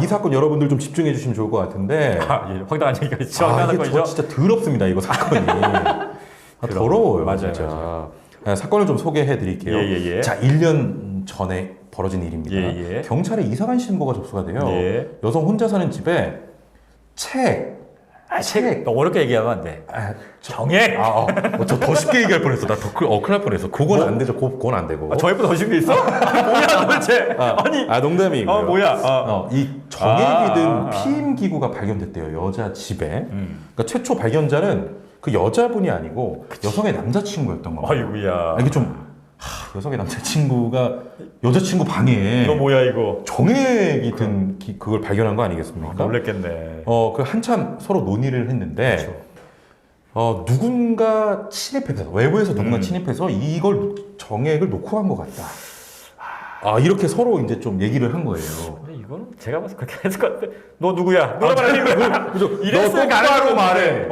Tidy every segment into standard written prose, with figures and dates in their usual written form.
이 사건 여러분들 좀 집중해 주시면 좋을 것 같은데. 예. 황당한 얘기가 있죠. 황당한 이게 저 사건이죠. 진짜 더럽습니다, 이거 사건이. 더러워요. 맞아요, 진짜. 맞아요. 사건을 좀 소개해 드릴게요. 예. 자, 1년 전에 벌어진 일입니다. 예. 경찰에 이사간 신고가 접수가 돼요. 예. 여성 혼자 사는 집에 책. 너 어렵게 얘기하면 안 돼. 정액. 저 더 쉽게 얘기할 뻔했어. 나 더 큰일 날 뻔했어. 그건 안 되죠. 그건 안 되고. 정액보다 더 쉬운 게 있어? 뭐야 도대체? 아니. 농담이고요. 뭐야? 이 정액이 든 피임 기구가 발견됐대요. 여자 집에. 그러니까 최초 발견자는 그 여자분이 아니고 여성의 남자친구였던 거예요. 아이고야. 이게 좀 여성의 남자친구가 여자친구 방에 이거 뭐야 이거? 정액이 든 그걸 발견한 거 아니겠습니까? 놀랬겠네. 그 한참 서로 논의를 했는데 누군가 침입해서 외부에서 누군가 침입해서 이걸 정액을 놓고 간 것 같다. 이렇게 서로 이제 좀 얘기를 한 거예요. 근데 이거는 제가 봐서 그렇게 했을 것 같아. 너 누구야? 누가 말하는 거야? 그죠? 이랬을 똑바로 말해.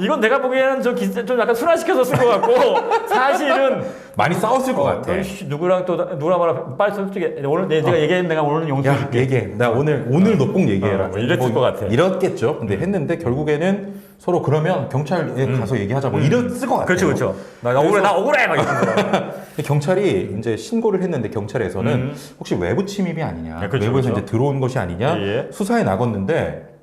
이건 내가 보기에는 좀 약간 순화시켜서 쓴 것 같고 사실은 많이 싸웠을 것 같아. 누구랑 또 누구랑 말하 빨리 솔직히 오늘 내가 얘기했는데 내가 오늘은 용서해줄게. 얘기해. 나 오늘 너 꼭 얘기해라. 이랬을 것 같아. 이랬겠죠. 근데 했는데 결국에는 서로 그러면 경찰에 가서 얘기하자. 이랬을 것 같아요. 그렇죠. 나 억울해 막 이러면서. 경찰이 이제 신고를 했는데 경찰에서는 혹시 외부 침입이 아니냐, 그렇죠, 외부에서 그렇죠. 이제 들어온 것이 아니냐 수사에 나갔는데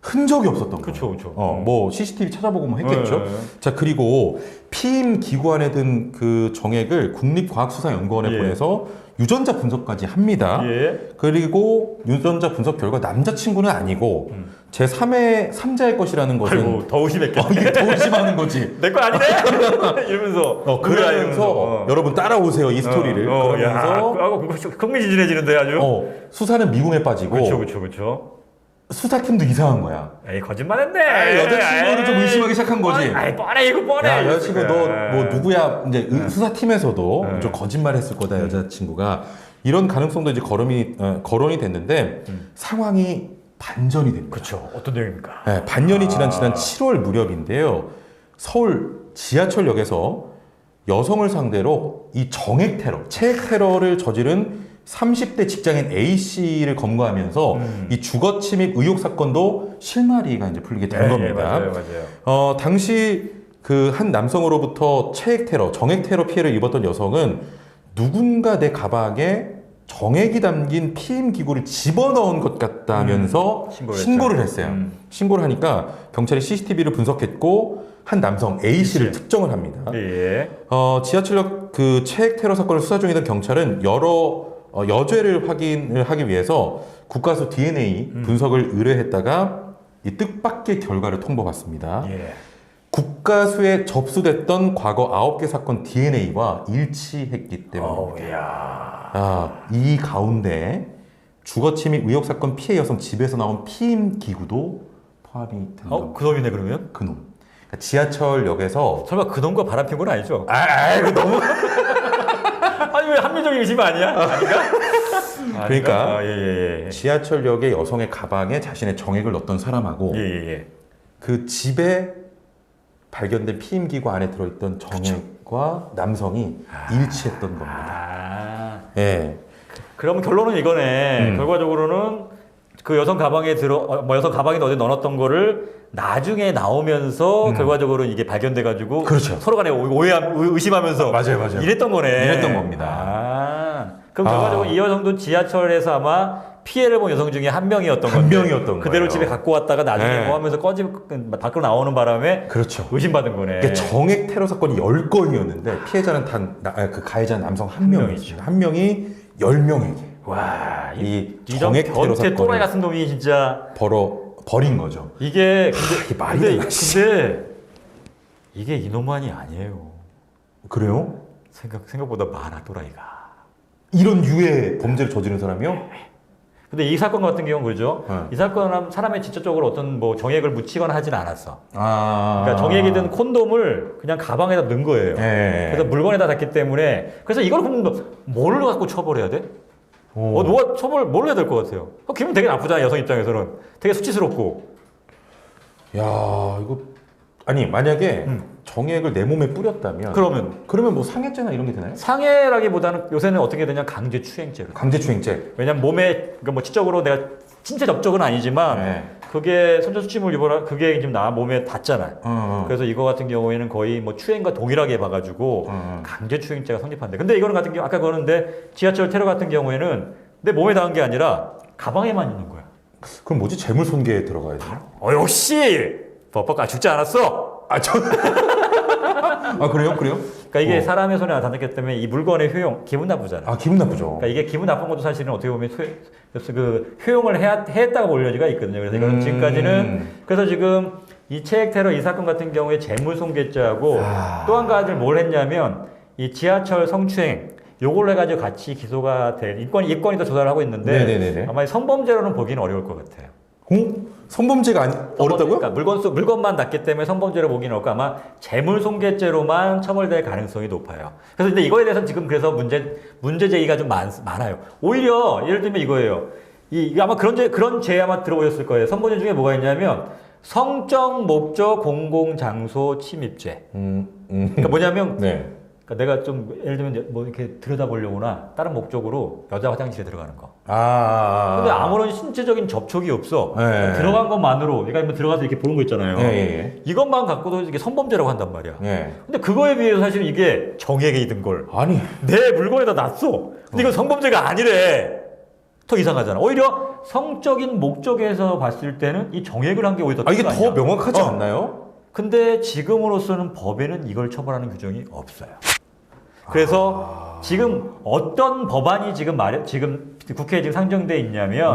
흔적이 없었던 거예요. 그렇죠. 뭐 CCTV 찾아보고 뭐 했겠죠. 자, 그리고 피임 기구 안에 든 그 정액을 국립과학수사연구원에 보내서 유전자 분석까지 합니다. 그리고 유전자 분석 결과 남자친구는 아니고 제 3의 3자의 것이라는 것은 아이고 더 의심했겠네. 이게 더 의심하는 거지. 내 거 아니네? 이러면서 그러면서 여러분 따라오세요 이 스토리를. 그러면서 흥미진진해지는데 아주. 수사는 미궁에 빠지고 그렇죠. 수사팀도 이상한 거야. 에이 거짓말했네. 여자친구를 좀 의심하기 시작한 거지. 뻔해 이거 뻔해. 야, 여자친구 너 뭐 누구야? 이제 수사팀에서도 좀 거짓말했을 거다 여자친구가. 이런 가능성도 이제 거론이 됐는데 상황이 반전이 됩니다. 그렇죠. 어떤 내용입니까? 네, 반년이 지난 7월 무렵인데요. 서울 지하철역에서 여성을 상대로 이 정액 테러, 체액 테러를 저지른 30대 직장인 A씨를 검거하면서 이 주거 침입 의혹 사건도 실마리가 이제 풀리게 된 겁니다. 맞아요. 당시 그 한 남성으로부터 체액 테러, 정액 테러 피해를 입었던 여성은 누군가 내 가방에 정액이 담긴 피임 기구를 집어넣은 것 같다면서 신고를 했어요. 신고를 하니까 경찰이 CCTV를 분석했고 한 남성 A씨를 특정을 합니다. 지하철역 그 체액 테러 사건을 수사 중이던 경찰은 여러 여죄를 확인을 하기 위해서 국가수 DNA 분석을 의뢰했다가 이 뜻밖의 결과를 통보받습니다. 국가수에 접수됐던 과거 9개 사건 DNA와 일치했기 때문입니다. 이 가운데 주거침입 의혹 사건 피해 여성 집에서 나온 피임 기구도 포함이 된 겁니다. 그놈이네 그러면? 그놈. 그러니까 지하철역에서 설마 그놈과 바람핀 건 아니죠? 이거 너무 아니 왜 합리적인 의심이 아니야? 아닌가? 그러니까 지하철역의 여성의 가방에 자신의 정액을 넣었던 사람하고 그 집에 발견된 피임기구 안에 들어있던 정액과 남성이 일치했던 겁니다. 그러면 결론은 이거네. 결과적으로는 그 여성 가방에 여성 가방에 어디 넣어놨던 거를 나중에 나오면서 결과적으로 이게 발견돼가지고 서로 간에 의심하면서 맞아요. 이랬던 거네. 이랬던 겁니다. 그럼 결과적으로 이 여성도 지하철에서 아마 피해를 본 여성 중에 한 명이었던 건데 그대로 집에 갖고 왔다가 나중에 뭐 하면서 밖으로 나오는 바람에 의심받은 거네. 그러니까 정액 테러 사건이 10건이었는데 피해자는 그 가해자는 남성 한 명이죠. 한 명이 10명에게 와, 이 정액 테러 사건을 또라이 같은 놈이 진짜 버린 거죠. 이게 근데 이게 이놈만이 아니에요. 그래요? 생각보다 많아 또라이가. 이런 유의 범죄를 저지른 사람이요? 근데 이 사건 같은 경우는 그러죠. 이 사건은 사람의 직접적으로 어떤 뭐 정액을 묻히거나 하진 않았어. 그러니까 정액이 든 콘돔을 그냥 가방에다 넣은 거예요. 그래서 물건에다 닿기 때문에 그래서 이걸 보면 뭘로 갖고 처벌해야 돼? 누가 뭘로 해야 될 것 같아요? 기분 되게 나쁘잖아 여성 입장에서는. 되게 수치스럽고. 야 이거 아니 만약에 정액을 내 몸에 뿌렸다면 그러면 뭐 상해죄나 이런 게 되나요? 상해라기보다는 요새는 어떻게 되냐 강제추행죄로. 강제추행죄. 왜냐면 몸에 그러니까 뭐 지적으로 내가 신체 접촉은 아니지만 네. 그게 선천수침을 입어라 그게 지금 나 몸에 닿잖아요. 그래서 이거 같은 경우에는 거의 뭐 추행과 동일하게 봐가지고 강제추행죄가 성립한대. 근데 이거는 같은 경우 아까 그러는데 지하철 테러 같은 경우에는 내 몸에 닿은 게 아니라 가방에만 있는 거야. 그럼 뭐지? 재물손괴에 들어가야 되나? 역시 법학과 죽지 않았어. 아 그래요? 그러니까 이게 사람의 손에 닿았기 때문에 이 물건의 효용 기분 나쁘잖아. 아 기분 나쁘죠. 그러니까 이게 기분 나쁜 것도 사실은 어떻게 보면 그 효용을 했다고 볼 여지가 있거든요. 그래서 이거는 지금까지는 그래서 지금 이 체액 테러 이 사건 같은 경우에 재물손괴죄하고 또 한 가지를 뭘 했냐면 이 지하철 성추행 요걸로 해가지고 같이 기소가 될 입건이 더 조사를 하고 있는데 네네네네. 아마 성범죄로는 보기는 어려울 것 같아요. 성범죄가 어렵다고요? 그러니까 물건만 닿기 때문에 성범죄로 보기는 어렵고 아마 재물손괴죄로만 처벌될 가능성이 높아요. 그래서 근데 이거에 대해서는 지금 그래서 문제 제기가 좀 많아요. 오히려 예를 들면 이거예요. 이게 아마 그런 죄 아마 들어보셨을 거예요. 성범죄 중에 뭐가 있냐면 성적 목적 공공장소 침입죄. 그러니까 뭐냐면 네. 그러니까 내가 좀 예를 들면 뭐 이렇게 들여다보려거나 다른 목적으로 여자 화장실에 들어가는 거. 근데 아무런 신체적인 접촉이 없어. 네. 들어간 것만으로, 그러니까 뭐 들어가서 이렇게 보는 거 있잖아요. 네. 이것만 갖고도 이게 성범죄라고 한단 말이야. 네. 근데 그거에 비해서 사실은 이게 정액에 있는 걸. 아니. 내 물건에다 놨어. 근데 이건 성범죄가 아니래. 더 이상하잖아. 오히려 성적인 목적에서 봤을 때는 이 정액을 한 게 오히려 더 이게 더 명확하지 않나요? 근데 지금으로서는 법에는 이걸 처벌하는 규정이 없어요. 그래서 지금 어떤 법안이 지금 국회에 지금 상정돼 있냐면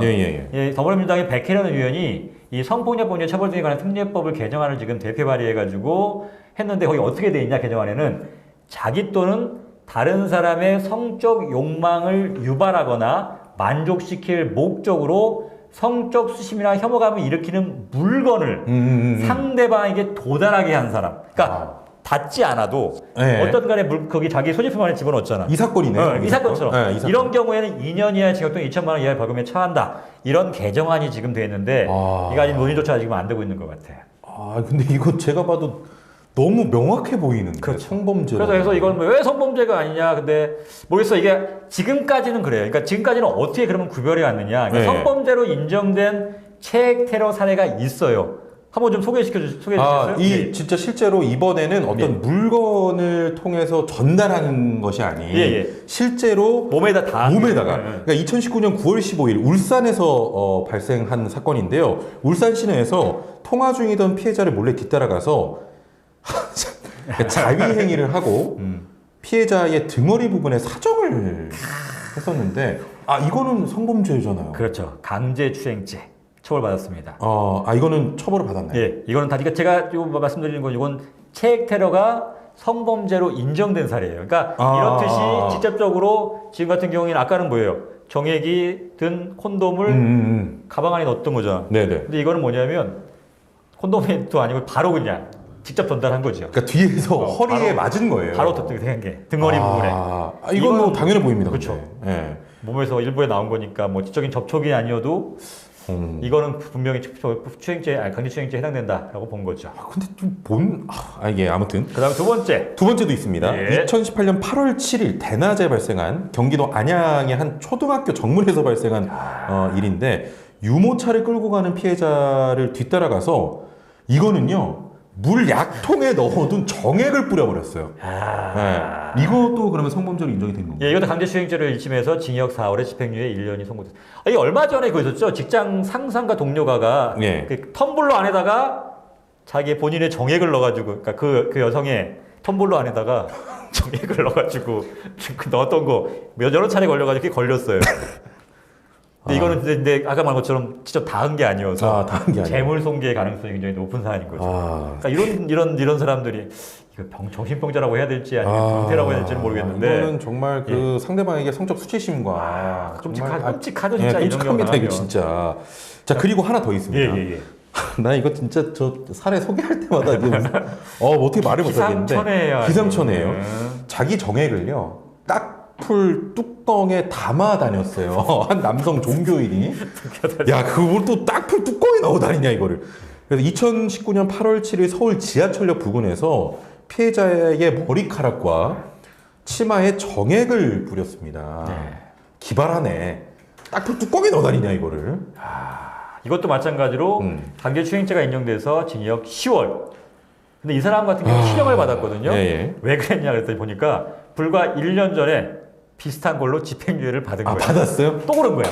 더불어민주당의 백혜련 의원이 이 성폭력범죄 처벌 등에 관한 특례법을 개정안을 지금 대표 발의해가지고 했는데 거기 어떻게 돼 있냐 개정안에는 자기 또는 다른 사람의 성적 욕망을 유발하거나 만족시킬 목적으로 성적 수심이나 혐오감을 일으키는 물건을 상대방에게 도달하게 한 사람. 그러니까 닿지 않아도 어떤 간에 거기 자기 소지품 안에 집어넣었잖아. 이 사건이네. 이 사건처럼. 이 사건. 이런 경우에는 2년 이하의 징역 또는 2천만 원 이하의 벌금에 처한다. 이런 개정안이 지금 돼 있는데 이거 아직 논의조차 지금 안 되고 있는 것 같아요. 근데 이거 제가 봐도 너무 명확해 보이는데. 그렇죠. 성범죄. 그래서 이건 왜 성범죄가 아니냐. 근데 모르겠어. 이게 지금까지는 그래요. 그러니까 지금까지는 어떻게 그러면 구별이 왔느냐. 그러니까 성범죄로 인정된 체액 테러 사례가 있어요. 한번 좀 소개해 주시겠어요? 진짜 실제로 이번에는 어떤 물건을 통해서 전달하는 것이 아닌 실제로 몸에다가 그러니까 2019년 9월 15일 울산에서 발생한 사건인데요. 울산시내에서 통화 중이던 피해자를 몰래 뒤따라가서 자위 행위를 하고 피해자의 등허리 부분에 사정을 했었는데 이거는 성범죄잖아요. 그렇죠. 강제추행죄 처벌받았습니다. 이거는 처벌을 받았나요? 예, 이거는 다 제가 말씀드리는 건 이건 체액 테러가 성범죄로 인정된 사례예요. 그러니까 이렇듯이 직접적으로 지금 같은 경우에는 아까는 뭐예요? 정액이 든 콘돔을 가방 안에 넣었던 거죠. 네네. 근데 이거는 뭐냐면 콘돔도 아니고 바로 그냥 직접 전달한 거죠. 그러니까 뒤에서 허리에 맞은 거예요. 바로 된 게 등허리 부분에. 이건 뭐 당연해 보입니다. 그렇죠. 네. 몸에서 일부에 나온 거니까 뭐 지적인 접촉이 아니어도 이거는 분명히 강제추행죄에 해당된다라고 본 거죠. 근데 이게 아무튼. 그다음 두 번째도 있습니다. 2018년 8월 7일 대낮에 발생한 경기도 안양의 한 초등학교 정문에서 발생한 일인데 유모차를 끌고 가는 피해자를 뒤따라가서 이거는요. 물 약통에 넣어둔 정액을 뿌려버렸어요. 이것도 그러면 성범죄로 인정이 된 건가요? 이것도 강제추행죄로 1심에서 징역 4월에 집행유예 1년이 선고됐어요. 이게 얼마 전에 그거 있었죠? 직장 상사가 동료가가 그 텀블러 안에다가 자기 본인의 정액을 넣어가지고, 그러니까 그 여성의 텀블러 안에다가 정액을 넣어가지고 넣었던 거 여러 차례 걸려가지고 그게 걸렸어요. 근데 이거는 근데 아까 말한 것처럼 직접 닿은 게 아니어서 재물손괴의 가능성이 굉장히 높은 사안인 거죠. 그러니까 이런 사람들이 이거 정신병자라고 해야 될지 아니면 병태라고 해야 될지는 모르겠는데 이거는 정말 그 상대방에게 성적 수치심과 끔찍하죠 진짜. 끔찍합니다 이거 진짜. 자 그리고 하나 더 있습니다. 나 이거 진짜 저 사례 소개할 때마다 이게 어떻게 말을 못하겠는데 기상천외예요. 자기 정액을요 딱풀 뚜껑에 담아 다녔어요. 한 남성 종교인이. 야, 그걸 또 딱풀 뚜껑에 넣어 다니냐 이거를. 그래서 2019년 8월 7일 서울 지하철역 부근에서 피해자의 머리카락과 치마에 정액을 뿌렸습니다. 네. 기발하네. 딱 그 뚜껑에 넣어 다니냐 이거를. 이것도 마찬가지로 강제추행죄가 인정돼서 징역 10월. 근데 이 사람 같은 경우 실형을 받았거든요. 예. 왜 그랬냐 그랬더니 보니까 불과 1년 전에 비슷한 걸로 집행유예를 받은 거예요. 받았어요? 또 그런 거야.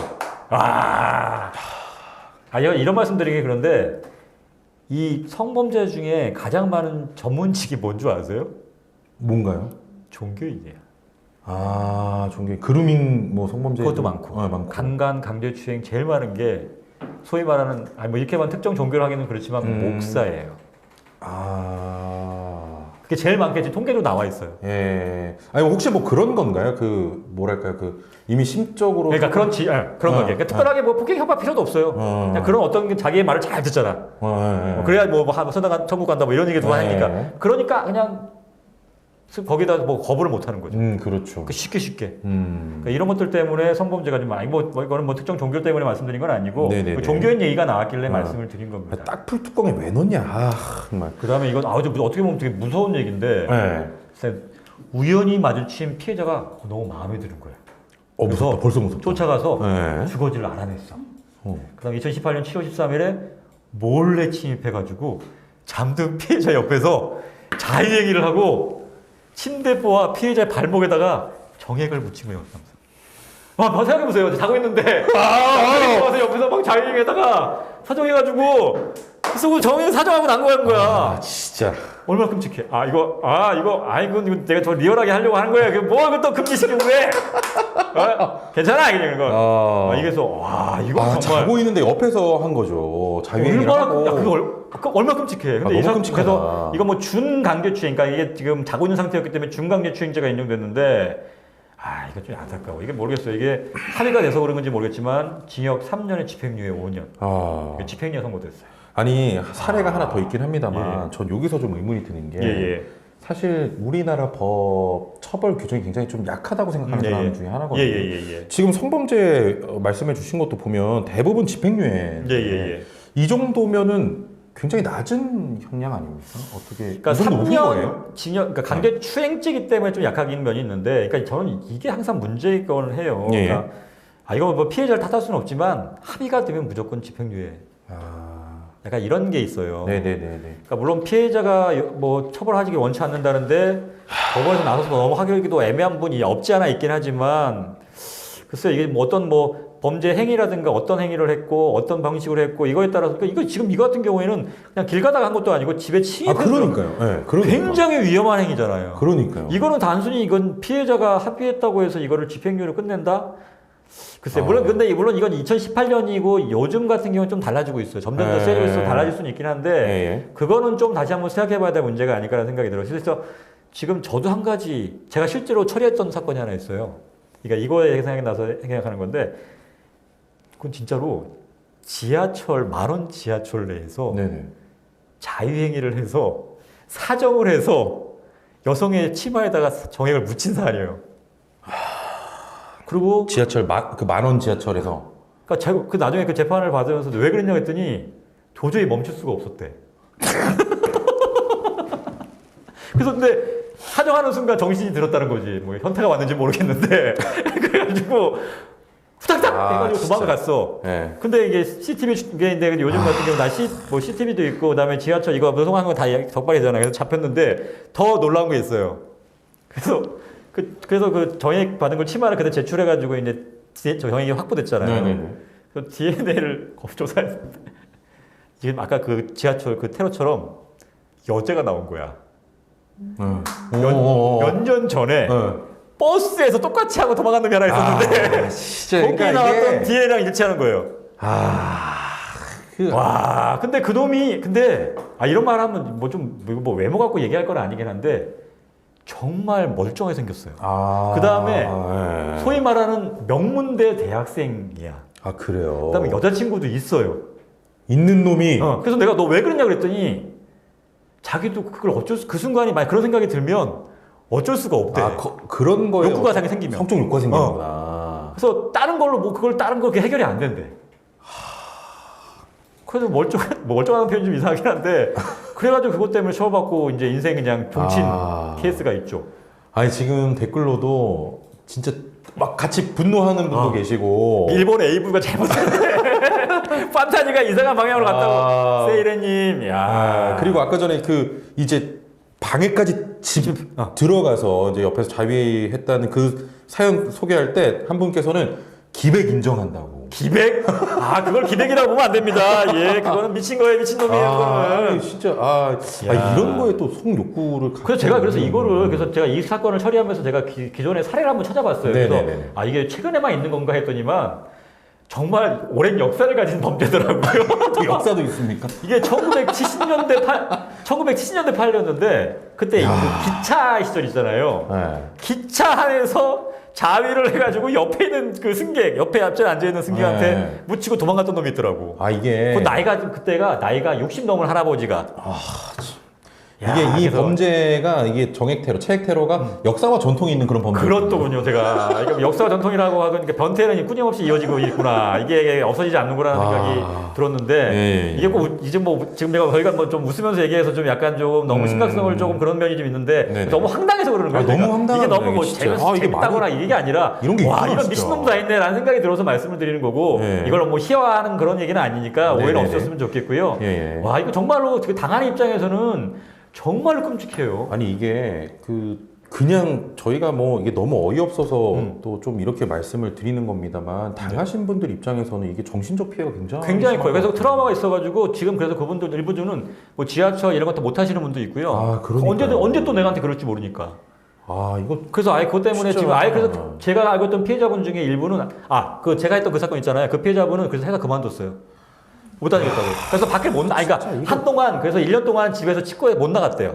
이런 말씀 드리기 그런데 이 성범죄 중에 가장 많은 전문직이 뭔 줄 아세요? 뭔가요? 종교인이에요. 종교 그루밍 뭐 성범죄 그것도 많고. 많고. 강간 강제추행 제일 많은 게 소위 말하는 뭐 이렇게만 특정 종교를 하기는 그렇지만 목사예요. 그게 제일 많겠지. 통계로 나와 있어요. 예. 아니 혹시 뭐 그런 건가요? 그 뭐랄까요? 그 이미 심적으로 그러니까 그런 거게. 그러니까 특별하게 뭐 폭행 협박 필요도 없어요. 그냥 그런 어떤 자기의 말을 잘 듣잖아. 그래야 뭐 선당 천국 간다 뭐 이런 얘기 누가 하니까. 그러니까 그냥 거기다 뭐 거부를 못 하는 거죠. 그렇죠. 쉽게. 그러니까 이런 것들 때문에 성범죄가 좀 많이 뭐 이거는 뭐 특정 종교 때문에 말씀드린 건 아니고 그 종교인 얘기가 나왔길래 말씀을 드린 겁니다. 딱풀 뚜껑에 왜 넣냐? 정말. 그다음에 이건 어떻게 보면 되게 무서운 얘기인데 우연히 마주친 피해자가 너무 마음에 드는 거예요. 무섭다. 벌써 무섭다. 쫓아가서 주거지를 알아냈어. 그다음 2018년 7월 13일에 몰래 침입해가지고 잠든 피해자 옆에서 자유행위를 하고 침대포와 피해자의 발목에다가 정액을 묻힌 거예요. 생각해보세요. 자고 있는데 와서 옆에서 막 자유행위에다가 사정해가지고 그래서 정액 사정하고 난 거야. 진짜. 얼마나 끔찍해. 이건 내가 저 리얼하게 하려고 하는 거야. 이거 또 금지시키고 왜? 괜찮아, 이거. 이거 정말. 자고 있는데 옆에서 한 거죠. 자유행위를 하고. 그거 얼마나 끔찍해. 근데 너무 끔찍하다. 그래서 이거 뭐 준강제추행, 그러니까 이게 지금 자고 있는 상태였기 때문에 준강제추행죄가 인정됐는데, 이거 좀 안타까워. 이게 모르겠어요. 이게 합의가 돼서 그런 건지 모르겠지만, 징역 3년에 집행유예 5년. 집행유예 선고됐어요. 아니 사례가 하나 더 있긴 합니다만 전 여기서 좀 의문이 드는 게 사실 우리나라 법 처벌 규정이 굉장히 좀 약하다고 생각하는 사람 중에 하나거든요. 지금 성범죄 말씀해 주신 것도 보면 대부분 집행유예. 이 정도면은 굉장히 낮은 형량 아닙니까? 어떻게? 그러니까 3년 징역, 그러니까 강제추행죄이기 때문에 좀 약하긴 면이 있는데, 그러니까 저는 이게 항상 문제이건 해요. 그러니까 이거 뭐 피해자를 탓할 수는 없지만 합의가 되면 무조건 집행유예. 약간 이런 게 있어요. 그러니까 물론 피해자가 뭐 처벌하기 원치 않는다는데 법원에서 나서서 넘어가기도 애매한 부분이 없지 않아 있긴 하지만 글쎄요, 이게 뭐 어떤 뭐 범죄 행위라든가 어떤 행위를 했고 어떤 방식으로 했고 이거에 따라서 그러니까 이거 같은 경우에는 그냥 길 가다가 한 것도 아니고 집에 침입해서 그러니까요. 굉장히 위험한 행위잖아요. 그러니까요. 이거는 단순히 이건 피해자가 합의했다고 해서 이거를 집행유예로 끝낸다? 글쎄, 물론 이건 2018년이고 요즘 같은 경우는 좀 달라지고 있어요. 점점 더 세져서 달라질 수는 있긴 한데, 그거는 좀 다시 한번 생각해봐야 될 문제가 아닐까라는 생각이 들어요. 그래서 지금 저도 한 가지, 제가 실제로 처리했던 사건이 하나 있어요. 그러니까 이거에 생각이 나서 생각하는 건데, 그건 진짜로 만원 지하철 내에서 자유행위를 해서 사정을 해서 여성의 치마에다가 정액을 묻힌 사안이에요. 그리고 지하철 만원 지하철에서 그러니까 나중에 그 재판을 받으면서 왜 그랬냐 했더니 도저히 멈출 수가 없었대. 그래서 근데 사정하는 순간 정신이 들었다는 거지. 뭐 현타가 왔는지 모르겠는데 그래가지고 후닥닥 해가지고 도망을 갔어. 근데 이게 CCTV인데 요즘 같은 경우 CCTV도 있고 그다음에 지하철 이거 노송하는 거 다 적발이잖아요. 그래서 잡혔는데 더 놀라운 게 있어요. 그래서 그 정액 받은 걸 치마를 그때 제출해가지고 이제 정액이 확보됐잖아요. 그 DNA를 조사했는데 지금 아까 그 지하철 그 테러처럼 여자가 나온 거야. 몇 년 전에 버스에서 똑같이 하고 도망간 놈이 하나 있었는데 거기에 나왔던 DNA랑 일치하는 거예요. 근데 그 놈이 이런 말 하면 뭐 외모 갖고 얘기할 건 아니긴 한데. 정말 멀쩡하게 생겼어요. 그 다음에 소위 말하는 명문대 대학생이야. 그래요? 그 다음에 여자친구도 있어요. 있는 놈이? 그래서 내가 너 왜 그랬냐 그랬더니 자기도 그걸 그 순간이 만약 그런 생각이 들면 어쩔 수가 없대. 그런 거에 욕구가 자기 생기면. 성적 욕구가 생기는구나. 그래서 다른 거 해결이 안 된대. 그래서 멀쩡한 표현이 좀 이상하긴 한데 그래가지고 그것 때문에 처벌받고 이제 인생 그냥 종친 케이스가 있죠. 아니 지금 댓글로도 진짜 막 같이 분노하는 분도 계시고 일본 A부가 잘못했네. 판타지가 이상한 방향으로 갔다고. 세이레님, 야. 그리고 아까 전에 그 이제 방에까지 들어가서 이제 옆에서 자위했다는 그 사연 소개할 때 한 분께서는 기백 인정한다고. 기백? 아, 그걸 기백이라고 보면 안 됩니다. 예, 그거는 미친 거예요, 미친놈이에요, 그거는. 진짜, 이런 거에 또 속욕구를. 그래서 이거를, 그래서 제가 이 사건을 처리하면서 제가 기존에 사례를 한번 찾아봤어요. 그래서, 이게 최근에만 있는 건가 했더니만, 정말 오랜 역사를 가진 범죄더라고요. 역사도 있습니까? 이게 1970년대 8년인데, 그때 기차 시절 있잖아요. 네. 기차 안에서 자위를 해가지고 옆에 있는 그 승객, 옆에 앞자리에 앉아있는 승객한테 묻히고 도망갔던 놈이 있더라고. 이게. 그때가 나이가 60 넘은 할아버지가. 이게 이 범죄가 이게 정액 테러, 체액 테러가 역사와 전통이 있는 그런 범죄. 그렇더군요, 제가. 이게 역사와 전통이라고 하고 변태는 끊임없이 이어지고 있구나. 이게 없어지지 않는구나라는 생각이 들었는데 이게 꼭 이제 지금 저희가 좀 웃으면서 얘기해서 좀 약간 좀 너무 심각성을 조금 그런 면이 좀 있는데 너무 황당해서 그러는 거예요. 너무 황당한 이게 너무 재밌다거나 이게 아니라 이런 미친놈 다 있네라는 생각이 들어서 말씀을 드리는 거고 이걸 뭐 희화하는 그런 얘기는 아니니까 오해는 없었으면 좋겠고요. 와, 이거 정말로 당하는 입장에서는 정말 끔찍해요. 아니 이게 그냥 저희가 뭐 이게 너무 어이없어서 또 좀 이렇게 말씀을 드리는 겁니다만 당하신 분들 입장에서는 이게 정신적 피해가 굉장히 커요. 그래서 트라우마가 있어가지고 지금 그래서 그분들 일부는 뭐 지하철 이런 것도 못 하시는 분도 있고요. 언제 또 내한테 그럴지 모르니까. 이거 그래서 그것 때문에 진짜. 지금 그래서 제가 알고 있던 피해자분 중에 일부는 제가 했던 그 사건 있잖아요. 그 피해자분은 그래서 회사 그만뒀어요. 못 다니겠다고. 그래서 밖에 그러니까 한동안 그래서 1년 동안 집에서 치과에 못 나갔대요.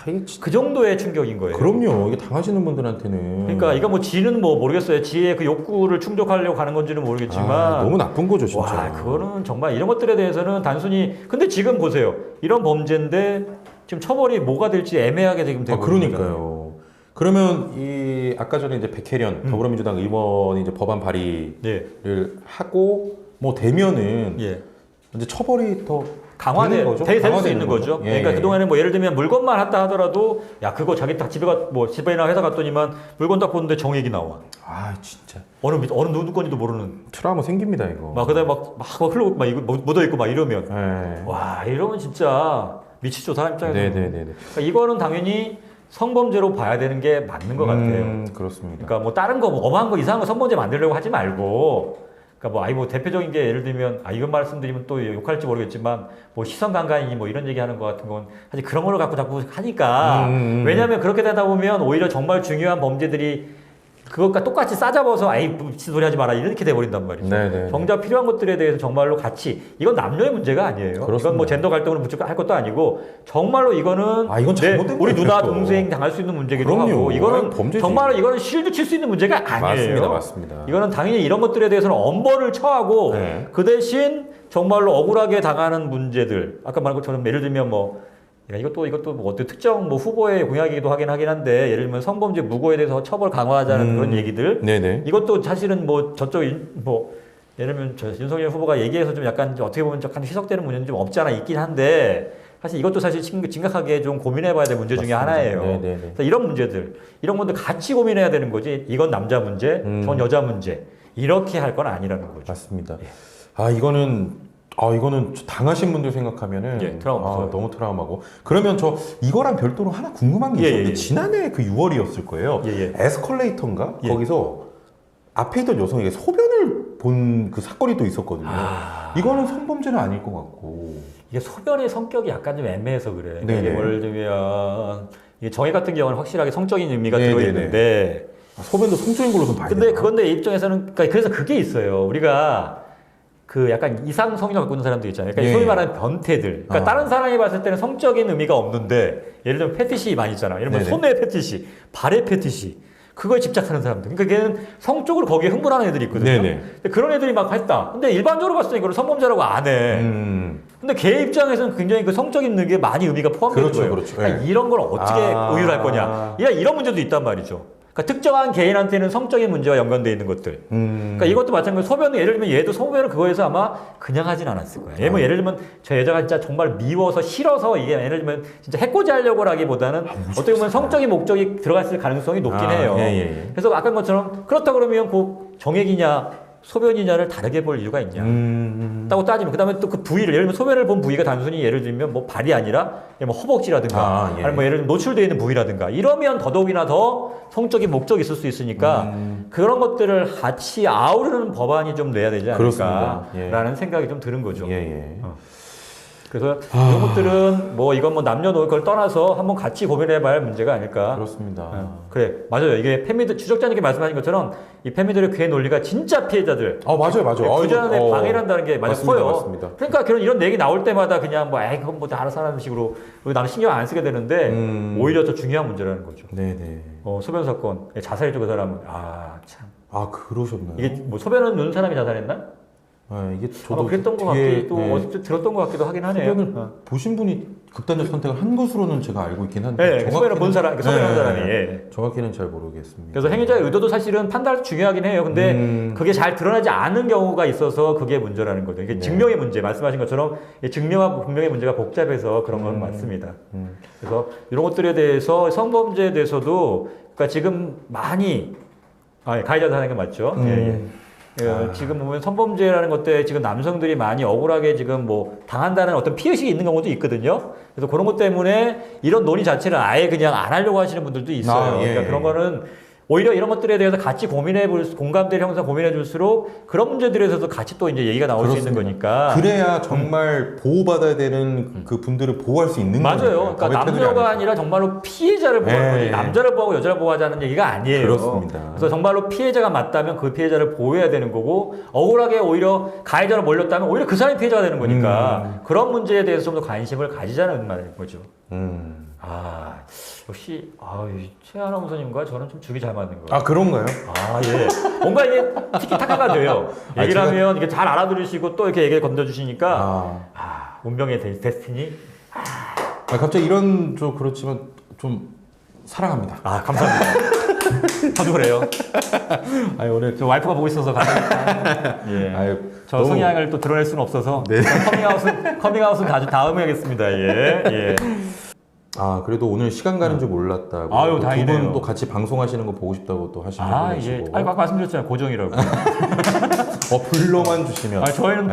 이게 진짜. 그 정도의 충격인 거예요. 그럼요. 이게 당하시는 분들한테는. 그러니까 이거 뭐 지는 뭐 모르겠어요. 지의 그 욕구를 충족하려고 가는 건지는 모르겠지만 너무 나쁜 거죠, 진짜. 와, 그거는 정말 이런 것들에 대해서는 단순히 근데 지금 보세요. 이런 범죄인데 지금 처벌이 뭐가 될지 애매하게 지금 되고 그러니까요. 그러면 이 아까 전에 이제 백혜련 더불어민주당 의원이 이제 법안 발의를 하고 뭐 되면은 이제 처벌이 더 될 수 있는 거죠. 그러니까 그동안에 뭐 예를 들면 물건만 했다 하더라도 그거 자기 딱 집에나 회사 갔더니만 물건 딱 보는데 정액이 나와. 진짜. 어느 누구 건지도 모르는. 트라우마 생깁니다, 이거. 그다음에 막 흘러 이거 묻어 있고 막 이러면. 와, 이러면 진짜 미치죠, 사람 입장에서. 그러니까 이거는 당연히 성범죄로 봐야 되는 게 맞는 것 같아요. 그렇습니다. 그러니까 뭐 다른 거 어마한 거 이상한 거 성범죄 만들려고 하지 말고. 그러니까 뭐 대표적인 게 예를 들면 이건 말씀드리면 또 욕할지 모르겠지만 뭐 시선 강간이니 뭐 이런 얘기하는 것 같은 건 사실 그런 걸 갖고 자꾸 하니까 왜냐하면 그렇게 되다 보면 오히려 정말 중요한 범죄들이 그것과 똑같이 싸잡아서 미친 소리 하지 마라 이렇게 돼버린단 말이죠. 정작 필요한 것들에 대해서 정말로 같이 이건 남녀의 문제가 아니에요. 이건 뭐 젠더 갈등으로 무조건 할 것도 아니고 정말로 이거는 이건 잘못된 우리 누나 거죠. 동생 당할 수 있는 문제기도 하고 이거는 정말로 이거는 실드 칠 수 있는 문제가 아니에요. 맞습니다. 이거는 당연히 이런 것들에 대해서는 엄벌을 처하고 그 대신 정말로 억울하게 당하는 문제들 아까 말한 것처럼 예를 들면 이것도 뭐 어떤 특정 후보의 공약이기도 하긴 한데 예를 들면 성범죄 무고에 대해서 처벌 강화하자는 그런 얘기들 이것도 사실은 예를 들면 윤석열 후보가 얘기해서 좀 약간 어떻게 보면 약간 희석되는 문제는 좀 없지 않아 있긴 한데 사실 이것도 사실 심각하게 좀 고민해봐야 될 문제 중에 하나예요. 그래서 이런 문제들 이런 것들 같이 고민해야 되는 거지 이건 남자 문제, 전 여자 문제 이렇게 할 건 아니라는 거죠. 맞습니다. 이거는 당하신 분들 생각하면은 너무 트라우마고. 그러면 이거랑 별도로 하나 궁금한 게 있었는데 지난해 그 6월이었을 거예요. 에스컬레이터인가? 거기서 앞에 있던 여성에게 소변을 본 그 사건이 또 있었거든요. 이거는 성범죄는 아닐 것 같고. 이게 소변의 성격이 약간 좀 애매해서 그래. 이게 예를 들면 이게 정액 같은 경우는 확실하게 성적인 의미가 들어있는데 소변도 성적인 걸로 좀 봐야 근데 그건데 입장에서는 그래서 그게 있어요. 우리가 약간 이상 성향을 갖고 있는 사람들 있잖아요. 그러니까 소위 말하는 변태들. 그러니까 다른 사람이 봤을 때는 성적인 의미가 없는데 예를 들면 패티시 많이 있잖아요. 예를 들면 손의 패티시, 발의 패티시. 그거에 집착하는 사람들. 그러니까 걔는 성적으로 거기에 흥분하는 애들이 있거든요. 근데 그런 애들이 막 했다. 근데 일반적으로 봤을 때 이걸 성범죄라고 안 해. 근데 걔 입장에서는 굉장히 그 성적인 게 많이 의미가 포함되는 거예요. 그러니까 이런 걸 어떻게 의율할 거냐. 이런 문제도 있단 말이죠. 그러니까 특정한 개인한테는 성적인 문제와 연관되어 있는 것들. 그러니까 이것도 마찬가지로 소변은 예를 들면 얘도 소변을 그거에서 아마 그냥 하진 않았을 거예요. 얘 뭐 예를 들면 저 여자가 진짜 정말 미워서 싫어서 이게 예를 들면 진짜 해코지 하려고라기보다는 어떻게 보면 성적인 목적이 들어갔을 가능성이 높긴 해요. 그래서 아까 것처럼 그렇다 그러면 그 정액이냐 소변이냐를 다르게 볼 이유가 있냐. 라고 따지면 그다음에 또 그 부위를 예를 들면 소변을 본 부위가 단순히 예를 들면 뭐 발이 아니라 뭐 허벅지라든가 아니면 뭐 예를 들면 노출되어 있는 부위라든가 이러면 더더욱이나 더 성적인 목적이 있을 수 있으니까 그런 것들을 같이 아우르는 법안이 좀 내야 되지 않을까라는 생각이 좀 드는 거죠. 그래서 이런 것들은 뭐 이건 뭐 남녀노소 걸 떠나서 한번 같이 고민해봐야 할 문제가 아닐까. 그렇습니다. 그래 맞아요. 이게 페미들 추적자님께 말씀하신 것처럼 이 페미들의 괴 논리가 진짜 피해자들. 맞아요. 부자한테 방해를 한다는 게 맞아요. 커요. 맞습니다. 그러니까 이런 얘기 나올 때마다 그냥 뭐 에이 그건 뭐 다 알아서 하는 식으로 나는 신경 안 쓰게 되는데 오히려 더 중요한 문제라는 거죠. 네네. 소변 사건 자살했죠 그 사람은. 참. 그러셨나요? 이게 뭐 소변을 누는 사람이 자살했나? 이게 저도 그랬던 것 같기도 어디서 들었던 것 같기도 하긴 하네요. 소변을 보신 분이 극단적 선택을 한 것으로는 제가 알고 있긴 한데 소변을 본 사람, 소변한 사람이 정확히는 잘 모르겠습니다. 그래서 행위자의 의도도 사실은 판단할 때 중요하긴 해요. 근데 그게 잘 드러나지 않은 경우가 있어서 그게 문제라는 거죠. 이게 증명의 문제, 말씀하신 것처럼 증명과 분명의 문제가 복잡해서 그런 건 맞습니다. 그래서 이런 것들에 대해서 성범죄에 대해서도 그러니까 지금 많이 가해자 사는 게 맞죠. 지금 보면 성범죄라는 것 때문에 지금 남성들이 많이 억울하게 지금 뭐 당한다는 어떤 피해의식이 있는 경우도 있거든요. 그래서 그런 것 때문에 이런 논의 자체를 아예 그냥 안 하려고 하시는 분들도 있어요. 그러니까 그런 거는 오히려 이런 것들에 대해서 같이 공감대를 형성 고민해 줄수록 그런 문제들에 대해서도 같이 또 이제 얘기가 나올 수 있는 거니까. 그래야 정말 보호받아야 되는 그 분들을 보호할 수 있는 거예요. 맞아요. 그러니까 남녀가 아니라 정말로 피해자를 보호하는 거지. 남자를 보호하고 여자를 보호하자는 얘기가 아니에요. 그렇습니다. 그래서 정말로 피해자가 맞다면 그 피해자를 보호해야 되는 거고 억울하게 오히려 가해자로 몰렸다면 오히려 그 사람이 피해자가 되는 거니까 그런 문제에 대해서 좀 더 관심을 가지자는 말인 거죠. 역시 최 아나운서님과 저는 좀 죽이 잘 맞는 거예요. 그런가요? 뭔가 이게 티키타카가 돼요. 얘기를 하면 이게 잘 알아들으시고 또 이렇게 얘기를 건져주시니까 운명의 데스티니. 갑자기 이런 좀 그렇지만 좀 사랑합니다. 감사합니다. 저도 그래요. 오늘 저 와이프가 보고 있어서 저 성향을 또 드러낼 수는 없어서 커밍아웃은 다음에 하겠습니다. 그래도 오늘 시간 가는 줄 몰랐다고. 두 분 또 같이 방송하시는 거 보고 싶다고 또 하시는 분이시고. 아까 말씀드렸잖아요. 고정이라고. 불러만 주시면. 저희는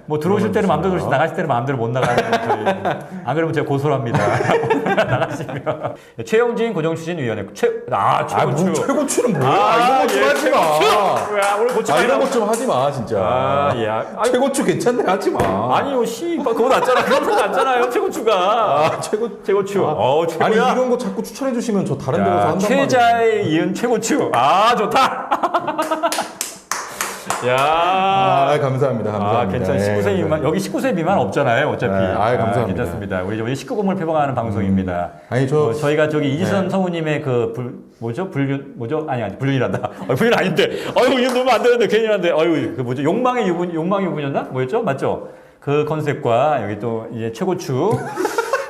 뭐 들어오실 때는 마음대로 들어오시고 나가실 때는 마음대로 못 나가는 저희. 안 그러면 제가 고소합니다. 나가시면. 최영진 고정추진위원회. 최고추. 최고추는 뭐야? 이런 것 좀 하지 마. 오늘 고추. 이런 것 좀 하지 마, 진짜. 최고추 괜찮네, 하지 마. 아니요, 그거 낫잖아. 그런 거 낫잖아요, 최고추가. 최고추. 최고야. 아니, 이런 거 자꾸 추천해 주시면 저 다른 데 가서 한단 말이에요. 최자에 이은 최고추. 좋다. 감사합니다. 괜찮아. 19세 미만, 여기 19세 미만 없잖아요, 어차피. 감사합니다. 괜찮습니다. 우리 19금을 표방하는 방송입니다. 저희가 이지선 성우님의 불륜이란다. 불륜 아닌데. 이거 너무 안 되는데, 괜히 한데. 욕망의 유분이었나? 뭐였죠? 맞죠? 그 컨셉과 여기 또 이제 최고추.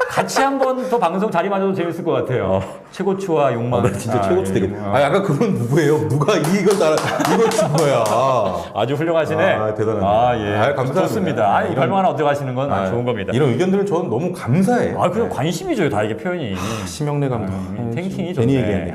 같이 한번 더 방송 자리 맞아도 재밌을 것 같아요. 최고추와 욕망. 진짜 최고추 되게. 약간 그건 누구예요? 누가 이걸 준 거야? 아주 훌륭하시네. 대단합니다. 감사합니다. 좋습니다. 이 별명 하나 얻어가시는 건 좋은 겁니다. 이런 의견들은 저는 너무 감사해요. 그냥 관심이죠, 다 이게 표현이. 심영래 감독. 탱킹이 괜히 좋네. 얘기했네.